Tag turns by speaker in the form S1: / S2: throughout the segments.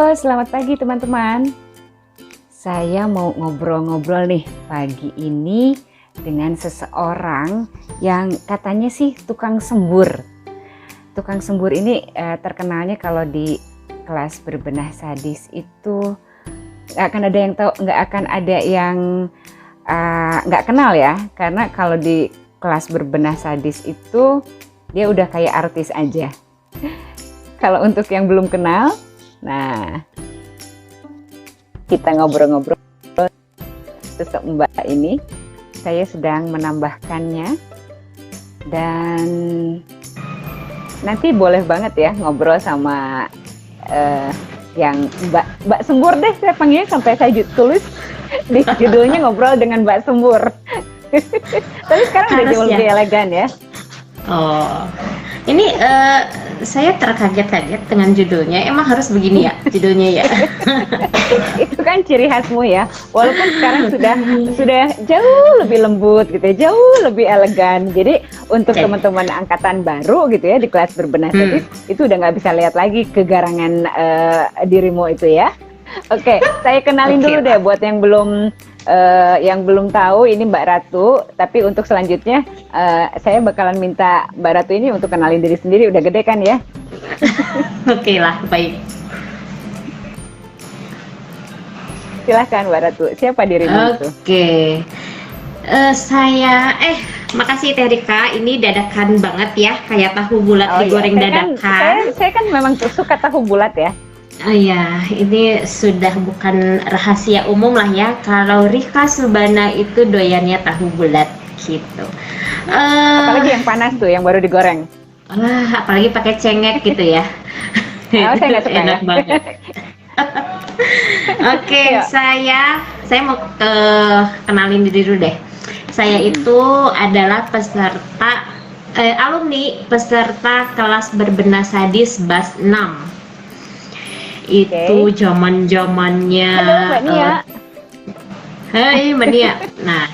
S1: Halo, selamat pagi teman-teman. Saya mau ngobrol-ngobrol nih pagi ini dengan seseorang yang katanya sih tukang sembur. Tukang sembur ini terkenalnya kalau di kelas berbenah sadis itu nggak akan ada yang tahu, nggak akan ada yang nggak kenal ya. Karena kalau di kelas berbenah sadis itu dia udah kayak artis aja. Kalau untuk yang belum kenal, nah, kita ngobrol-ngobrol terus Mbak ini, saya sedang menambahkannya dan nanti boleh banget ya ngobrol sama yang Mbak Sembur deh, saya panggilnya sampai saya tulis di judulnya ngobrol dengan Mbak Sembur. Tapi sekarang udah jauh lebih elegan ya.
S2: Oh, ini saya terkaget-kaget dengan judulnya. Emang harus begini ya judulnya ya?
S1: Itu kan ciri khasmu ya. Walaupun sekarang sudah jauh lebih lembut gitu ya, jauh lebih elegan. Jadi untuk teman-teman angkatan baru gitu ya di kelas berbenah sadis itu udah nggak bisa lihat lagi kegarangan dirimu itu ya. Oke, saya kenalin dulu deh buat yang belum tahu, ini Mbak Ratu. Tapi untuk selanjutnya saya bakalan minta Mbak Ratu ini untuk kenalin diri sendiri. Udah gede kan ya?
S2: Oke lah, baik.
S1: Silahkan Mbak Ratu, siapa dirimu itu?
S2: Oke, makasih Teh Rika. Ini dadakan banget ya, kayak tahu bulat digoreng dadakan.
S1: Saya kan memang suka tahu bulat ya.
S2: Oh ya, ini sudah bukan rahasia umum lah ya. Kalau Rika Subana itu doyannya tahu bulat gitu.
S1: Apalagi yang panas tuh, yang baru digoreng.
S2: Wah, apalagi pakai cengek gitu ya.
S1: Oh, saya nggak suka.
S2: Enak banget. Oke, saya mau kenalin diri dulu deh. Saya itu adalah alumni peserta kelas berbenah sadis BAS 6. Itu zaman-zamannya.
S1: Halo Mbak Nia.
S2: Hai Mbak Nia. Nah,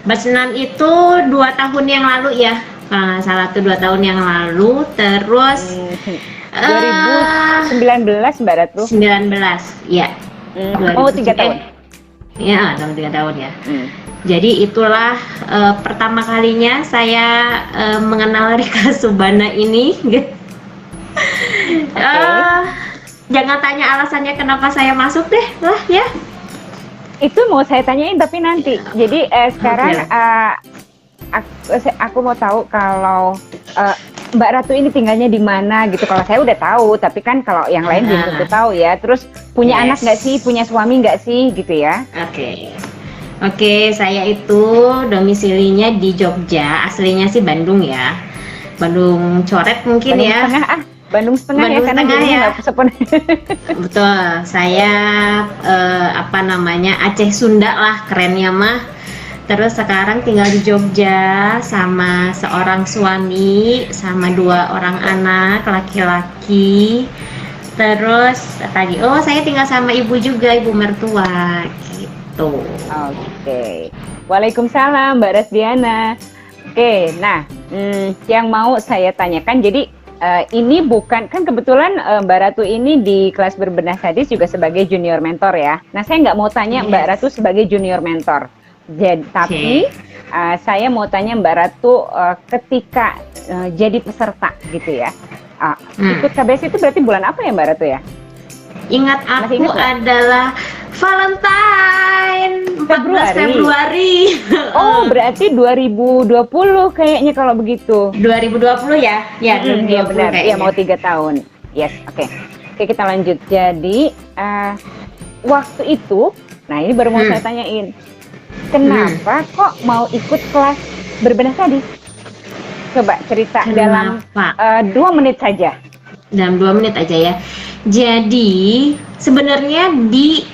S2: BAS 6 itu 2 tahun yang lalu ya. Kalau nggak salah tuh 2 tahun yang lalu. Terus
S1: 2019 Mbak Ratu.
S2: 19, ya.
S1: 3 tahun.
S2: Ya, dalam 3 tahun ya. Jadi itulah pertama kalinya saya mengenal Rika Subana ini. Jangan tanya alasannya kenapa saya masuk deh lah ya.
S1: Itu mau saya tanyain tapi nanti. Jadi sekarang aku mau tahu kalau Mbak Ratu ini tinggalnya di mana gitu. Kalau saya udah tahu, tapi kan kalau yang lain belum tentu tahu ya. Terus punya anak nggak sih, punya suami nggak sih gitu ya?
S2: Oke, saya itu domisilinya di Jogja, aslinya sih Bandung ya. Bandung coret mungkin
S1: Bandung
S2: ya.
S1: Setengah, Bandung setengah ya, karena dirinya nggak sepenuhnya.
S2: Betul, saya Aceh Sunda lah kerennya mah. Terus sekarang tinggal di Jogja sama seorang suami, sama 2 orang anak laki-laki. Terus tadi, saya tinggal sama ibu juga, ibu mertua gitu.
S1: Oke. Waalaikumsalam Mbak Rasdiana. Oke, nah yang mau saya tanyakan, jadi ini bukan, kan kebetulan Mbak Ratu ini di kelas berbenah sadis juga sebagai junior mentor ya. Nah, saya nggak mau tanya Mbak Ratu sebagai junior mentor. Tapi saya mau tanya Mbak Ratu ketika jadi peserta gitu ya. Ikut KBS itu berarti bulan apa ya Mbak Ratu ya?
S2: Ingat aku adalah Valentine 14 Februari.
S1: Oh, berarti 2020 kayaknya kalau begitu.
S2: 2020 ya? Ya, 2020
S1: ya benar.
S2: Iya,
S1: mau 3 tahun. Yes, oke. Oke, kita lanjut. Jadi, waktu itu, nah ini baru mau saya tanyain. Kenapa kok mau ikut kelas berbenah sadis? Coba cerita dalam 2 menit saja.
S2: Dalam 2 menit aja ya. Jadi, sebenarnya di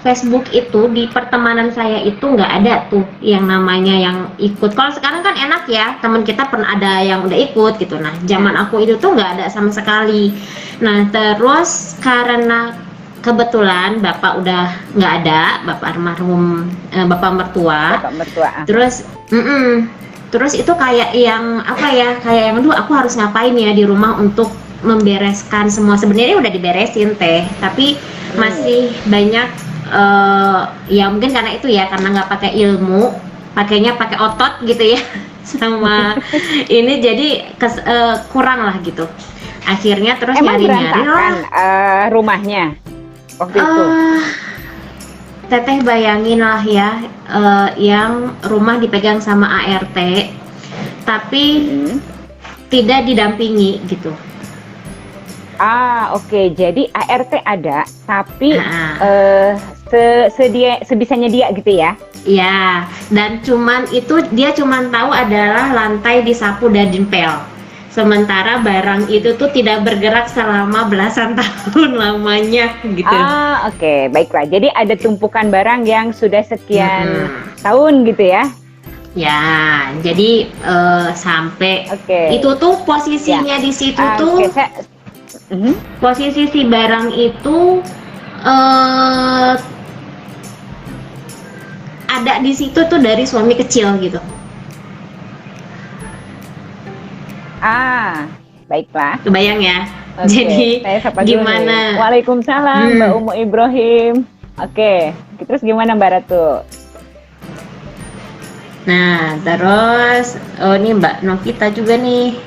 S2: Facebook itu, di pertemanan saya itu nggak ada tuh yang namanya yang ikut. Kalau sekarang kan enak ya, teman kita pernah ada yang udah ikut gitu. Nah, zaman aku itu tuh nggak ada sama sekali. Nah, terus karena kebetulan bapak udah nggak ada, bapak almarhum, bapak mertua. Terus itu kayak yang kayak yang aduh, aku harus ngapain ya di rumah untuk membereskan semua. Sebenarnya udah diberesin teh, tapi masih banyak ya mungkin karena itu ya, karena nggak pakai ilmu, pakainya pakai otot gitu ya sama ini jadi kurang lah gitu. Akhirnya terus
S1: Emang
S2: nyari-nyari
S1: berantakan rumahnya waktu itu?
S2: Teteh bayangin lah ya, yang rumah dipegang sama ART, tapi tidak didampingi gitu.
S1: Oke. Jadi ART ada, tapi
S2: Nah.
S1: sebisanya dia gitu ya?
S2: Ya, dan dia cuman tahu adalah lantai disapu dan dempel. Sementara barang itu tuh tidak bergerak selama belasan tahun lamanya gitu.
S1: Oke, baiklah. Jadi ada tumpukan barang yang sudah sekian tahun gitu ya?
S2: Ya, jadi sampai
S1: Oke.
S2: itu tuh posisinya di situ tuh. Posisi si barang itu ada di situ tuh dari suami kecil gitu.
S1: Baiklah.
S2: Kebayang ya.
S1: Oke,
S2: Jadi
S1: saya sapa dulu
S2: gimana?
S1: nih. Waalaikumsalam Mbak Umu Ibrahim. Oke, terus gimana Mbak Ratu?
S2: Nah, terus ini Mbak Novita juga nih.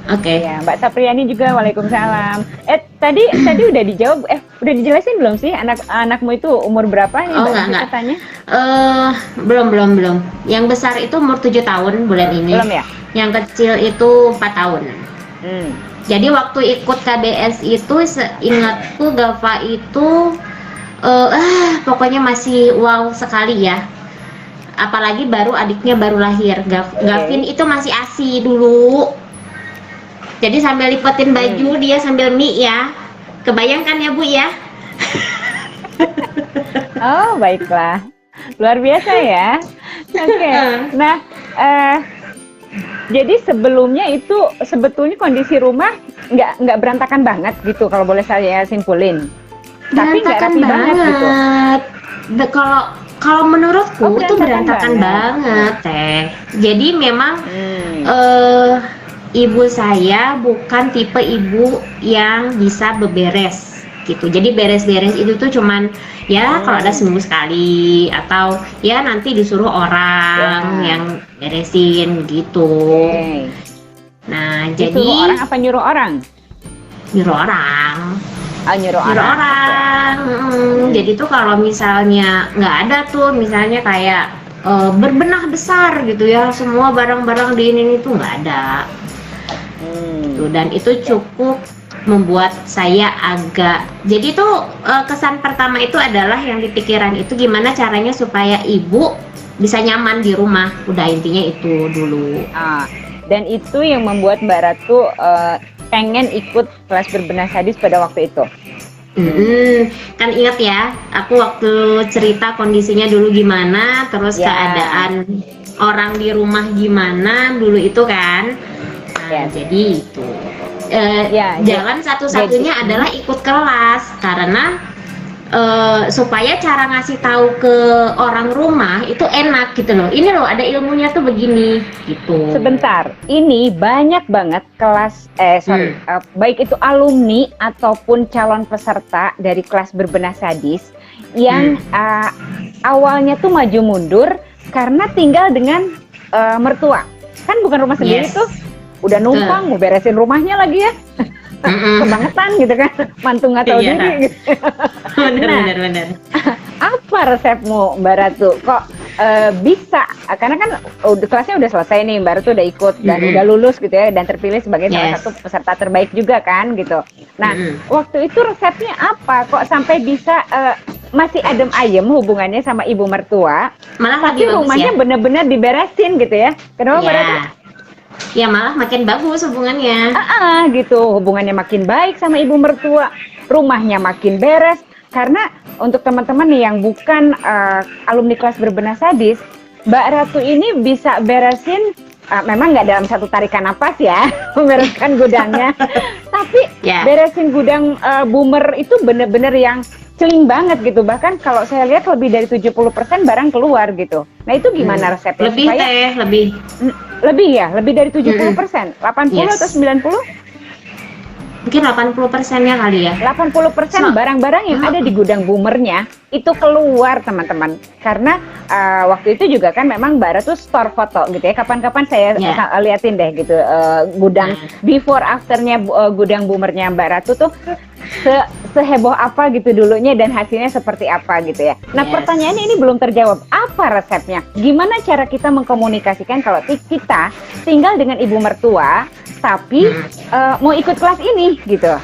S2: Oke.
S1: Ya, Mbak Sapriani juga waalaikumsalam. Tadi udah dijawab, udah dijelasin belum sih anakmu itu umur berapa nih Mbak
S2: enggak.
S1: katanya?
S2: Belum. Yang besar itu umur 7 tahun bulan ini.
S1: Belum ya?
S2: Yang kecil itu 4 tahun. Jadi waktu ikut KBS itu seingatku Gava itu pokoknya masih wow sekali ya. Apalagi adiknya baru lahir. Gavin itu masih ASI dulu. Jadi sambil lipetin baju dia sambil mie ya. Kebayangkan ya Bu ya?
S1: Oh, baiklah. Luar biasa ya. Oke. Nah, jadi sebelumnya itu sebetulnya kondisi rumah nggak berantakan banget gitu kalau boleh saya simpulin. Tapi nggak rapi banget gitu.
S2: Kalau menurutku itu berantakan banget teh. Jadi memang ibu saya bukan tipe ibu yang bisa beberes gitu. Jadi beres-beres itu tuh cuman ya kalau ada seminggu sekali atau ya nanti disuruh orang yang beresin gitu. Nah,
S1: disuruh
S2: jadi
S1: orang apa nyuruh orang?
S2: Nyuruh orang.
S1: Nyuruh orang.
S2: Jadi tuh kalau misalnya nggak ada tuh misalnya kayak berbenah besar gitu ya, semua barang-barang di ini tuh nggak ada. Dan itu cukup membuat saya jadi tuh kesan pertama itu adalah yang di pikiran itu gimana caranya supaya ibu bisa nyaman di rumah. Udah intinya itu dulu.
S1: Dan itu yang membuat Mbak Ratu pengen ikut kelas berbenah sadis pada waktu itu.
S2: Kan ingat ya, aku waktu cerita kondisinya dulu gimana, terus keadaan orang di rumah gimana dulu itu kan. Jadi itu jalan satu-satunya adalah ikut kelas karena supaya cara ngasih tahu ke orang rumah itu enak gitu loh. Ini loh ada ilmunya tuh begini gitu.
S1: Sebentar, ini banyak banget kelas baik itu alumni ataupun calon peserta dari kelas berbenah sadis yang awalnya tuh maju mundur karena tinggal dengan mertua. Kan bukan rumah sendiri tuh. Udah numpang mau beresin rumahnya lagi ya. Kebangetan gitu kan, mantu nggak tahu diri gitu.
S2: Bener.
S1: Apa resepmu Mbak Ratu? Kok bisa? Karena kan kelasnya udah selesai nih, Mbak Ratu udah ikut dan udah lulus gitu ya, dan terpilih sebagai salah satu peserta terbaik juga kan gitu. Nah, waktu itu resepnya apa? Kok sampai bisa masih adem ayem hubungannya sama ibu mertua,
S2: malah
S1: tapi rumahnya bener-bener diberesin gitu ya? Kenapa Mbak Ratu?
S2: Ya malah makin bagus hubungannya.
S1: Gitu, hubungannya makin baik sama ibu mertua, rumahnya makin beres. Karena untuk teman-teman nih yang bukan alumni kelas berbenah sadis, Mbak Ratu ini bisa beresin, memang nggak dalam satu tarikan napas ya, membereskan gudangnya, tapi beresin gudang boomer itu bener-bener yang celing banget gitu. Bahkan kalau saya lihat lebih dari 70% barang keluar gitu. Nah itu gimana resepnya?
S2: Lebih
S1: Lebih ya, lebih dari 70%, 80
S2: Yes.
S1: atau 90?
S2: Mungkin 80%-nya kali ya.
S1: 80%
S2: So-
S1: barang-barang yang ada di gudang Boomernya itu keluar, teman-teman. Karena waktu itu juga kan memang Mbak Ra tuh store foto gitu ya. Kapan-kapan saya
S2: Ya.
S1: liatin deh gitu gudang before afternya gudang Boomernya Mbak Ra tuh seheboh apa gitu dulunya dan hasilnya seperti apa gitu ya. Nah,
S2: Yes.
S1: pertanyaannya ini belum terjawab. Apa resepnya? Gimana cara kita mengkomunikasikan kalau kita tinggal dengan ibu mertua tapi mau ikut kelas ini gitu?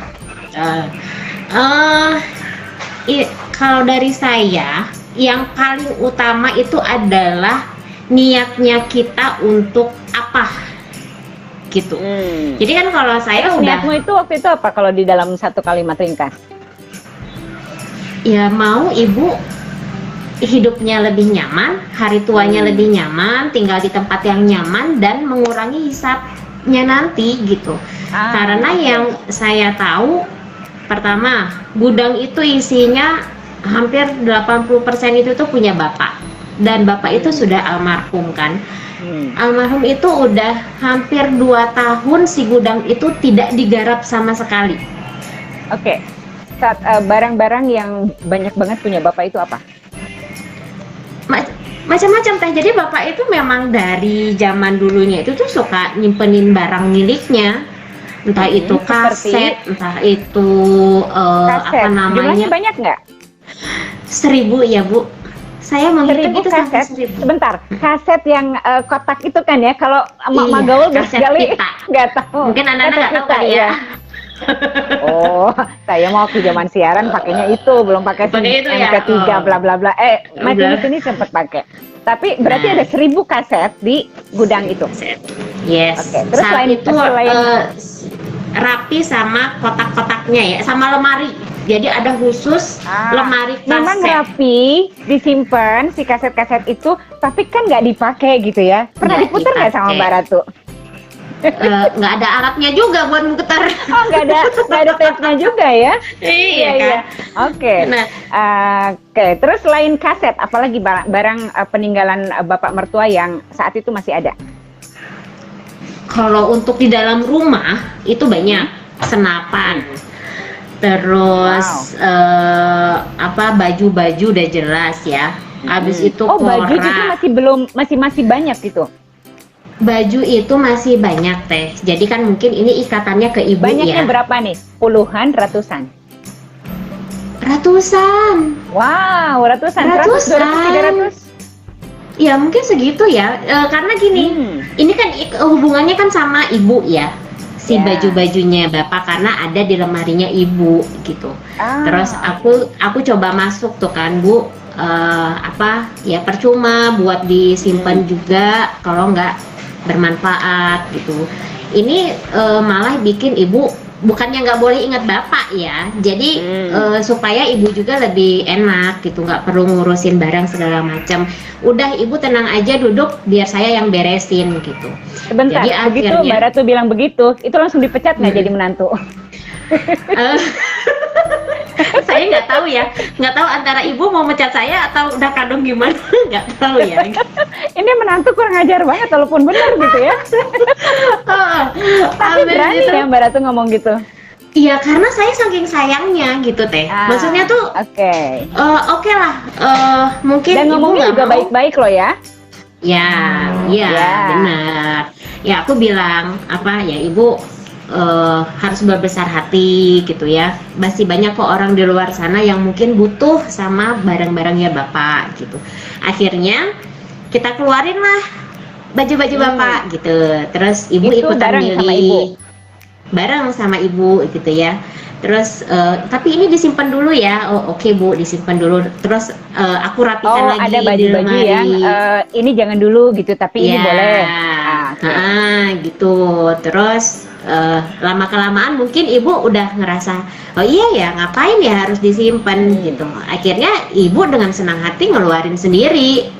S2: Kalau dari saya, yang paling utama itu adalah niatnya kita untuk apa, gitu. Jadi kan kalau saya
S1: Terus
S2: udah,
S1: niatmu itu waktu itu apa kalau di dalam satu kalimat ringkas?
S2: ya mau ibu hidupnya lebih nyaman, hari tuanya lebih nyaman, tinggal di tempat yang nyaman dan mengurangi hisapnya nanti gitu. Karena
S1: oke.
S2: yang saya tahu, pertama, gudang itu isinya hampir 80% itu tuh punya bapak. Dan bapak itu sudah almarhum kan. Almarhum itu udah hampir 2 tahun si gudang itu tidak digarap sama sekali.
S1: Oke. Saat barang-barang yang banyak banget punya bapak itu apa?
S2: Macam-macam teh. Jadi bapak itu memang dari zaman dulunya itu tuh suka nyimpenin barang miliknya, entah itu kaset, entah itu
S1: Kaset.
S2: apa namanya,
S1: Jumlahnya banyak nggak?
S2: 1000 ya Bu. Saya menghitung
S1: 1000
S2: itu sampai
S1: kaset.
S2: 1000.
S1: Sebentar, kaset yang kotak itu kan ya? Kalau
S2: Iya,
S1: gaul
S2: kaset
S1: sekali
S2: pita.
S1: nggak tahu.
S2: Mungkin anak-anak
S1: Kaset
S2: nggak tahu
S1: pita,
S2: kali ya.
S1: Oh, saya mau waktu zaman siaran pakainya itu, belum pakai
S2: Pakai itu ya?
S1: MK3
S2: Oh.
S1: bla bla bla. Masih di sini sempat pakai. Tapi berarti ada 1000 kaset di gudang itu.
S2: Yes.
S1: Oke, terus
S2: Saat
S1: selain-
S2: itu
S1: selain-
S2: rapi sama kotak-kotaknya ya, sama lemari. Jadi ada khusus lemari kaset.
S1: Memang rapi, disimpan si kaset-kaset itu, tapi kan nggak dipakai gitu ya. Pernah
S2: Nggak
S1: diputar nggak sama
S2: dipakai.
S1: Mbak Ratu?
S2: Nggak ada alatnya juga buat muter.
S1: Oh, nggak ada tape-nya juga ya?
S2: Iya kan.
S1: Oke.
S2: Nah,
S1: Oke, terus selain kaset, apalagi barang peninggalan bapak mertua yang saat itu masih ada?
S2: kalau untuk di dalam rumah itu banyak senapan. Terus apa, baju-baju udah jelas ya. Habis itu
S1: baju itu
S2: korak.
S1: masih banyak gitu.
S2: Baju itu masih banyak teh. Jadi kan mungkin ini ikatannya ke ibu
S1: Banyaknya
S2: ya.
S1: berapa nih? Puluhan, ratusan?
S2: Ratusan.
S1: Wow, ratusan. 100,
S2: Ratusan.
S1: 200, 300?
S2: Ya mungkin segitu ya. Karena gini, ini kan hubungannya kan sama ibu ya. Si
S1: Ya.
S2: baju-bajunya bapak karena ada di lemarinya ibu gitu. Terus aku coba masuk tuh kan Bu, apa ya, percuma buat disimpan juga kalau nggak bermanfaat gitu. Ini malah bikin ibu bukannya nggak boleh ingat bapak ya, jadi supaya ibu juga lebih enak gitu, nggak perlu ngurusin barang segala macam. Udah ibu tenang aja duduk, biar saya yang beresin gitu.
S1: Sebentar,
S2: Jadi
S1: begitu
S2: akhirnya-
S1: Mbak Ratu bilang begitu, itu langsung dipecat nggak jadi menantu?
S2: Saya nggak tahu ya, nggak tahu antara ibu mau mecat saya atau udah kadung gimana, nggak tahu ya.
S1: Ini menantu kurang ajar banget, walaupun benar gitu ya. Tapi
S2: Habis
S1: berani
S2: itu-
S1: ya Mbak Ratu ngomong gitu.
S2: Iya, karena saya saking sayangnya gitu teh. Maksudnya tuh
S1: Oke.
S2: oke lah, mungkin
S1: Dan
S2: ibu
S1: ngomongnya
S2: nggak
S1: juga
S2: mau.
S1: baik-baik loh ya.
S2: Ya, iya
S1: Ya.
S2: benar. Ya aku bilang apa ya, ibu harus berbesar hati gitu ya. Masih banyak kok orang di luar sana yang mungkin butuh sama barang-barangnya bapak gitu. Akhirnya kita keluarin lah baju-baju bapak gitu. Terus ibu
S1: Itu
S2: ikutan
S1: bareng
S2: milih
S1: sama ibu?
S2: bareng sama ibu gitu ya. Terus tapi ini disimpan dulu ya. Oh oke Bu, disimpan dulu. Terus aku rapikan lagi
S1: Ada
S2: di
S1: baju-baju
S2: lemari.
S1: yang ini jangan dulu gitu, tapi ini
S2: Iya.
S1: boleh.
S2: Gitu. Terus lama kelamaan mungkin ibu udah ngerasa, oh iya ya, ngapain ya harus disimpan gitu. Akhirnya ibu dengan senang hati ngeluarin sendiri.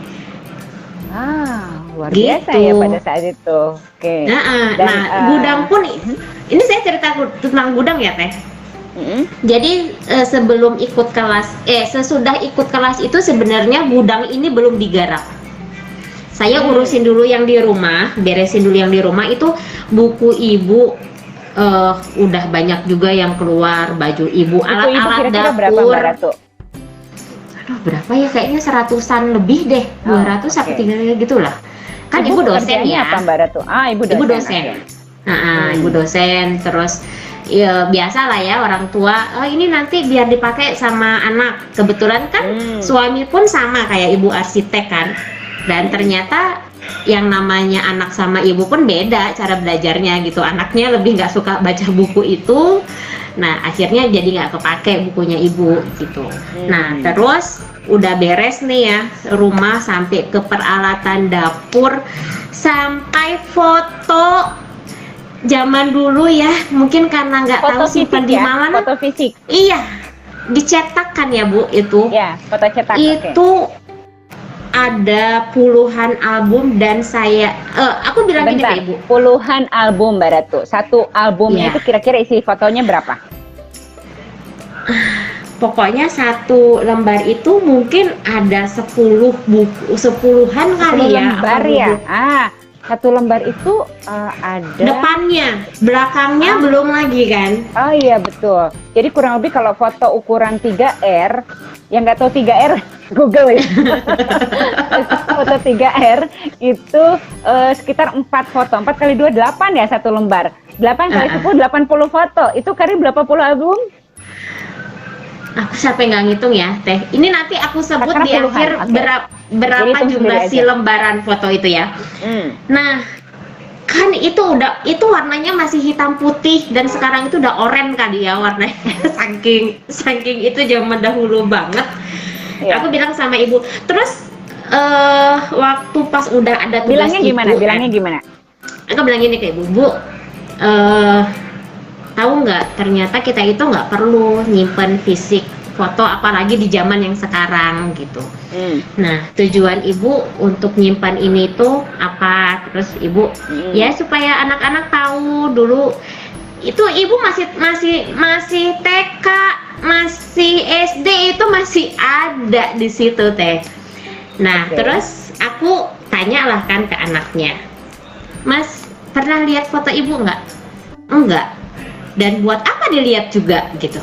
S1: Luar biasa
S2: Gitu.
S1: ya pada saat itu. Oke. Dan,
S2: Gudang pun ini saya cerita tentang gudang ya teh. Jadi sebelum ikut kelas, sesudah ikut kelas itu sebenarnya gudang ini belum digarap. Saya urusin dulu yang di rumah, beresin dulu yang di rumah. Itu buku ibu udah banyak juga yang keluar, baju ibu, alat-alat
S1: kira-kira berapa
S2: dapur.
S1: Mbak Ratu?
S2: Aduh, berapa ya, kayaknya 100-an lebih deh, 200 sampai 300 gitulah. Kan ibu dosen ya.
S1: Apa Mbak Ratu? Ibu dosen.
S2: Ibu dosen.
S1: Okay.
S2: Ibu dosen, terus ya biasa lah ya orang tua, ini nanti biar dipakai sama anak. Kebetulan kan suami pun sama kayak ibu arsitek kan. Dan ternyata yang namanya anak sama ibu pun beda cara belajarnya gitu. Anaknya lebih nggak suka baca buku itu. Nah, akhirnya jadi nggak kepake bukunya ibu gitu. Nah, terus udah beres nih ya rumah sampai ke peralatan dapur, sampai foto zaman dulu ya. Mungkin karena nggak tahu simpan di mana.
S1: Foto fisik.
S2: Iya, dicetak kan ya Bu itu.
S1: Ya, foto cetak.
S2: Itu ada puluhan album dan saya, aku bilang gini ke Ibu.
S1: Puluhan album Mbak Ratu. Satu albumnya itu kira-kira isi fotonya berapa?
S2: Pokoknya satu lembar itu mungkin ada 10 buku, 10-an kali
S1: 10
S2: ya.
S1: lembar ya. Satu lembar itu ada.
S2: Depannya, belakangnya belum lagi kan?
S1: Oh iya betul. Jadi kurang lebih kalau foto ukuran 3R, yang nggak tahu 3R, Google ya. Foto 3R itu sekitar 4 foto. 4 kali 2, 8 ya satu lembar. 8 kali 10, 80 foto. Itu kali berapa puluh album?
S2: Aku sampai nggak ngitung ya, Teh. Ini nanti aku sebut di akhir berapa jumlah si lembaran foto itu ya. Nah, kan itu warnanya masih hitam putih dan sekarang itu udah oranye kali ya warnanya. saking itu zaman dahulu banget. Aku bilang sama ibu, terus waktu pas udah ada tugas
S1: bilangnya gimana?
S2: Aku bilang gini ke ibu, Bu, tahu nggak, ternyata kita itu nggak perlu nyimpen fisik foto apalagi di zaman yang sekarang gitu. Nah, tujuan ibu untuk nyimpan ini tuh apa? Terus ibu ya supaya anak-anak tahu dulu itu ibu masih TK, masih SD itu masih ada di situ Teh. Nah, terus aku tanyalah kan ke anaknya, Mas pernah lihat foto ibu nggak? Enggak. Dan buat apa dilihat juga gitu.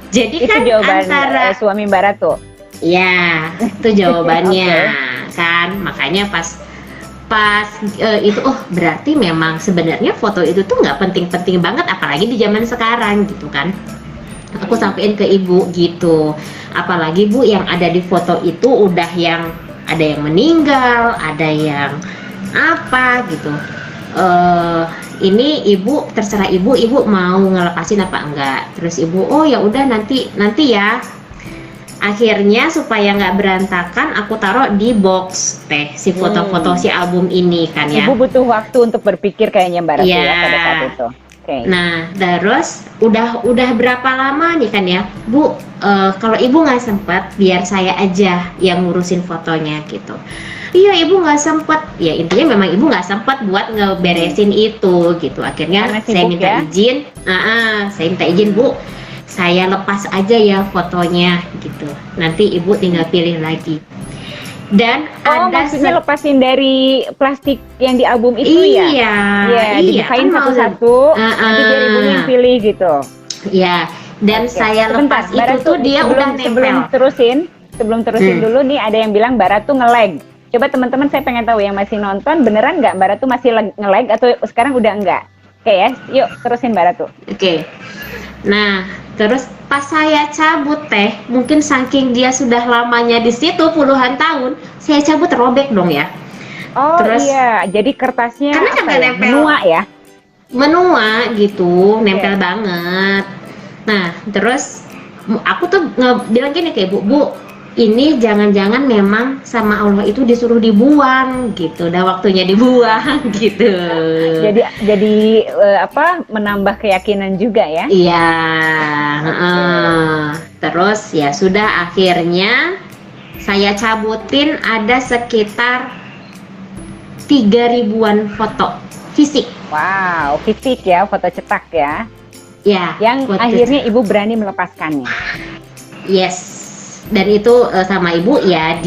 S2: Jadi itu kan jawaban antara
S1: suami Mbak Ratu.
S2: Ya, itu jawabannya. Kan makanya pas itu berarti memang sebenarnya foto itu tuh nggak penting-penting banget apalagi di zaman sekarang gitu kan. Aku sampein ke ibu gitu. Apalagi Bu yang ada di foto itu udah yang ada yang meninggal, ada yang apa gitu. Ini ibu terserah ibu mau ngelepasin apa enggak. Terus ibu oh ya udah nanti ya. Akhirnya supaya nggak berantakan aku taruh di box Teh si foto-foto si album ini kan ya.
S1: Ibu butuh waktu untuk berpikir kayaknya Mbak Ratu ya pada saat itu.
S2: Nah terus udah berapa lama nih kan ya Bu, kalau ibu nggak sempat biar saya aja yang ngurusin fotonya gitu. Iya ibu nggak sempat, ya intinya memang ibu nggak sempat buat ngeberesin itu gitu. Akhirnya saya minta izin, saya minta izin Bu, saya lepas aja ya fotonya gitu. Nanti ibu tinggal pilih lagi. Dan
S1: maksudnya lepasin dari plastik yang di album itu ya? Iya, dibukain satu-satu, nanti biar ibunya yang pilih gitu.
S2: Iya, dan saya lepas itu tuh dia udah nempel.
S1: Sebelum terusin dulu nih ada yang bilang Mbak Ratu nge-lag. Coba teman-teman saya pengen tahu yang masih nonton beneran nggak Mbak Ratu masih nge-lag atau sekarang udah enggak? Oke ya, yuk terusin Mbak Ratu.
S2: Oke. Nah, terus pas saya cabut Teh, mungkin saking dia sudah lamanya di situ puluhan tahun, saya cabut robek dong ya.
S1: Oh terus, iya, jadi kertasnya
S2: karena nempel,
S1: menua ya?
S2: Menua gitu, nempel banget. Nah, terus aku tuh bilang gini ke ibu, Bu, ini jangan-jangan memang sama Allah itu disuruh dibuang gitu, udah waktunya dibuang gitu.
S1: Jadi menambah keyakinan juga ya?
S2: Iya. Terus ya sudah akhirnya saya cabutin ada sekitar 3.000-an foto fisik.
S1: Wow, fisik ya, foto cetak ya?
S2: Ya.
S1: Yang akhirnya ibu berani melepaskannya.
S2: Yes. Dan itu sama ibu ya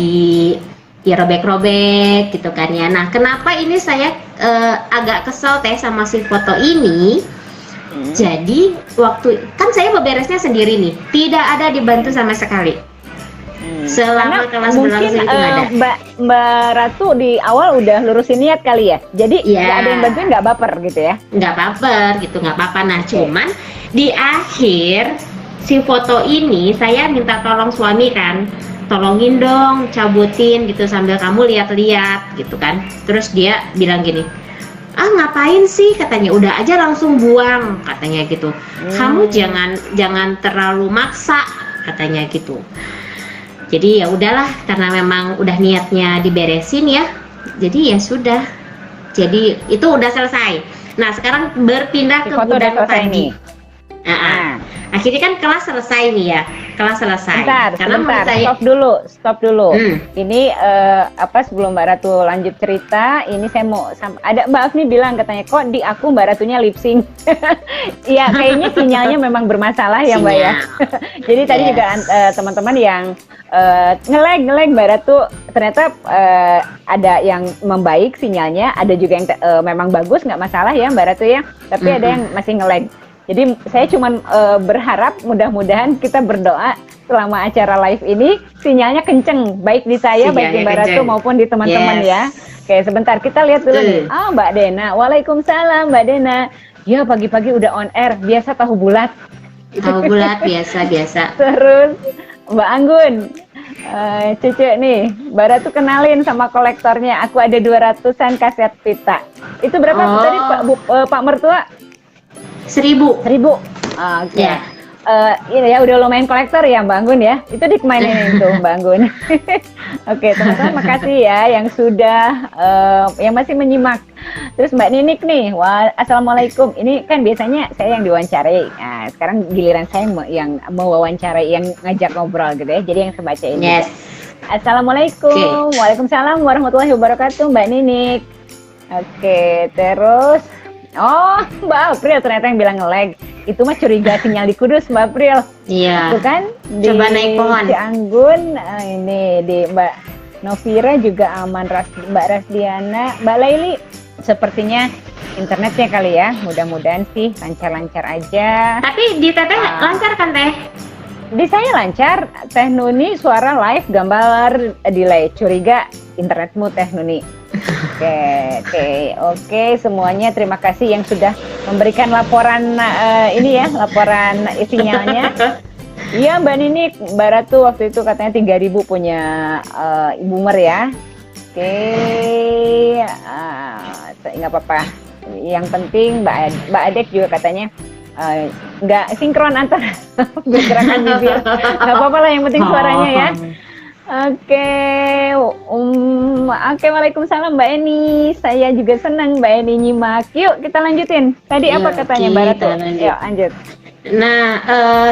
S2: ya robek-robek gitu kan ya. Nah, kenapa ini saya agak kesel teh sama si foto ini? Jadi waktu kan saya beberesnya sendiri nih, tidak ada dibantu sama sekali. Selama kelas berlangsung itu nggak ada.
S1: Mbak Ratu di awal udah lurusin niat kali ya, jadi
S2: Iya.
S1: nggak ada yang bantuin, nggak baper gitu ya?
S2: Nggak baper gitu, nggak apa-apa. Nah, cuman di akhir si foto ini saya minta tolong suami kan, tolongin dong cabutin gitu sambil kamu lihat-lihat gitu kan. Terus dia bilang gini, ah ngapain sih, katanya, udah aja langsung buang katanya gitu. Kamu jangan terlalu maksa katanya gitu. Jadi ya udahlah, karena memang udah niatnya diberesin ya, jadi ya sudah. Jadi itu udah selesai. Nah, sekarang berpindah
S1: Si
S2: ke
S1: foto udah
S2: gudang
S1: selesai
S2: tadi.
S1: nih.
S2: Akhirnya kan kelas selesai nih ya, kelas selesai.
S1: Sebentar,
S2: menurut saya,
S1: stop dulu.
S2: Hmm.
S1: Ini sebelum Mbak Ratu lanjut cerita, ini saya mau ada Mbak Afni bilang katanya kok di aku Mbak Ratunya lip sync. Iya, kayaknya sinyalnya memang bermasalah ya Mbak ya. Jadi tadi juga teman-teman yang nge-lag Mbak Ratu ternyata ada yang membaik sinyalnya, ada juga yang memang bagus, nggak masalah ya Mbak Ratu ya. Tapi ada yang masih nge-lag. Jadi saya cuma berharap mudah-mudahan kita berdoa selama acara live ini sinyalnya kenceng, baik di saya, baik di Mbak Ratu maupun di teman-teman ya. Oke, sebentar kita lihat dulu nih. Oh, Mbak Dena. Waalaikumsalam Mbak Dena. Ya pagi-pagi udah on air, biasa tahu bulat.
S2: tahu bulat biasa.
S1: Terus Mbak Anggun, Cucu nih, Mbak Ratu kenalin sama kolektornya. Aku ada 200-an kaset pita. Itu berapa tadi Pak Mertua?
S2: 1.000.
S1: 1.000. Oke.
S2: Ya.
S1: Ini ya udah lumayan kolektor ya Mbak Anggun ya. Itu dikemainin tuh Mbak Anggun. Oke, teman-teman makasih ya yang sudah yang masih menyimak. Terus Mbak Ninik nih, assalamualaikum. Ini kan biasanya saya yang diwawancarai. Nah, sekarang giliran saya yang mewawancarai, yang ngajak ngobrol gitu ya. Jadi yang saya bacain.
S2: Yes.
S1: Assalamualaikum. Waalaikumsalam warahmatullahi wabarakatuh Mbak Ninik. Oke, terus Mbak April ternyata yang bilang nge-lag. Itu mah curiga sinyal di Kudus Mbak April.
S2: Iya.
S1: Itu kan di
S2: Coba naik pohon.
S1: Cianggun, ini di Mbak Novira juga aman, Mbak Rasdiana, Mbak Laili. Sepertinya internetnya kali ya. Mudah-mudahan sih lancar-lancar aja.
S2: Tapi di Teteh lancar kan Teh?
S1: Di saya lancar. Teh Nuni suara live, gambar delay. Curiga internetmu Teh Nuni. Oke, semuanya terima kasih yang sudah memberikan laporan ini ya, laporan sinyalnya. Iya Mbak Ninik, Mbak Ratu waktu itu katanya 3.000 punya Ibu Mer ya. Oke, nggak apa-apa. Yang penting Mbak Adek juga katanya nggak sinkron antara gerakan bibir. Nggak apa-apa lah, yang penting suaranya ya. Oke, waalaikumsalam Mbak Eni. Saya juga senang Mbak Eni nyimak. Yuk kita lanjutin. Tadi apa katanya Mbak Ratu? Yuk lanjut.
S2: Nah,